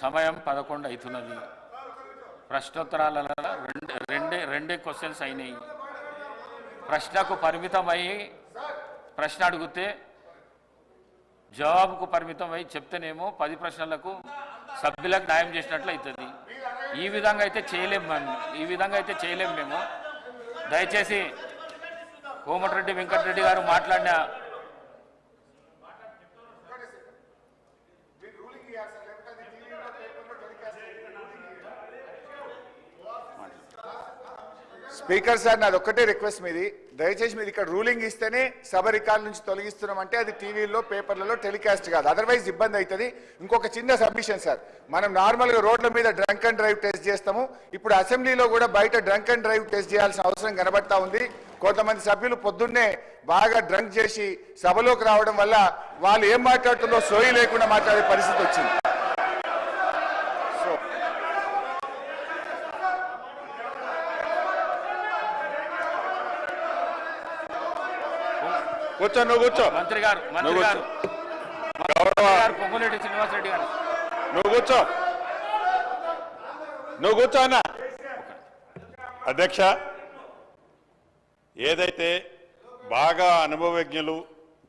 సమయం 11 అవుతున్నది. ప్రశ్నోత్తరాలలో రెండే క్వశ్చన్స్ అయినాయి. ప్రశ్నకు పరిమితమై ప్రశ్న అడిగితే జవాబుకు పరిమితమై చెప్తేనేమో 10 ప్రశ్నలకు సభ్యులకు న్యాయం చేసినట్లు అవుతుంది. ఈ విధంగా అయితే చేయలేము మేము. దయచేసి కోమటిరెడ్డి వెంకటరెడ్డి గారు మాట్లాడిన స్పీకర్ సార్, నాది ఒక్కటే రిక్వెస్ట్ మీది, దయచేసి మీరు ఇక్కడ రూలింగ్ ఇస్తేనే సభ రికార్డు నుంచి తొలగిస్తున్నామంటే అది టీవీలో పేపర్లలో టెలికాస్ట్ కాదు, అదర్వైజ్ ఇబ్బంది అవుతుంది. ఇంకొక చిన్న సబ్మిషన్ సార్, మనం నార్మల్గా రోడ్ల మీద డ్రంక్ అండ్ డ్రైవ్ టెస్ట్ చేస్తాము. ఇప్పుడు అసెంబ్లీలో కూడా బయట డ్రంక్ అండ్ డ్రైవ్ టెస్ట్ చేయాల్సిన అవసరం కనబడతా ఉంది. కొంతమంది సభ్యులు పొద్దున్నే బాగా డ్రంక్ చేసి సభలోకి రావడం వల్ల వాళ్ళు ఏం మాట్లాడుతుందో సోయి లేకుండా మాట్లాడే పరిస్థితి వచ్చింది. కూర్చో, నువ్వు కూర్చో. మంత్రి గారు పొంగులేటి శ్రీనివాసరెడ్డి గారు నువ్వు కూర్చో అన్న. అధ్యక్ష, ఏదైతే బాగా అనుభవజ్ఞులు,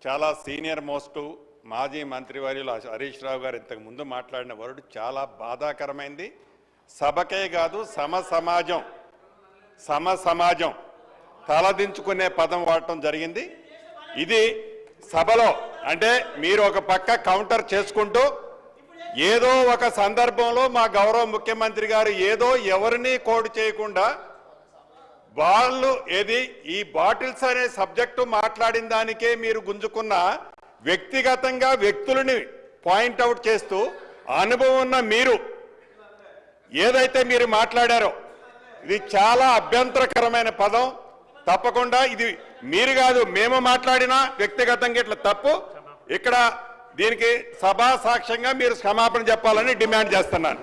చాలా సీనియర్ మోస్ట్ మాజీ మంత్రివర్యులు హరీష్ రావు గారు ఇంతకు ముందు మాట్లాడిన వర్డ్ చాలా బాధాకరమైంది. సభకే కాదు సమాజం తలదించుకునే పదం వాడటం జరిగింది. ఇది సభలో అంటే మీరు ఒక పక్క కౌంటర్ చేసుకుంటూ ఏదో ఒక సందర్భంలో మా గౌరవ ముఖ్యమంత్రి గారు ఏదో ఎవరిని కోడ్ చేయకుండా వాళ్ళు ఈ బాటిల్స్ అనే సబ్జెక్టు మాట్లాడిన దానికే మీరు గుంజుకున్న వ్యక్తిగతంగా వ్యక్తులని పాయింట్అవుట్ చేస్తూ అనుభవం ఉన్న మీరు ఏదైతే మీరు మాట్లాడారో ఇది చాలా అభ్యంతరకరమైన పదం. తప్పకుండా ఇది మీరు కాదు, మేము మాట్లాడినా వ్యక్తిగతంగా ఇట్లా తప్పు. ఇక్కడ దీనికి సభా సాక్ష్యంగా మీరు క్షమాపణ చెప్పాలని డిమాండ్ చేస్తున్నాను.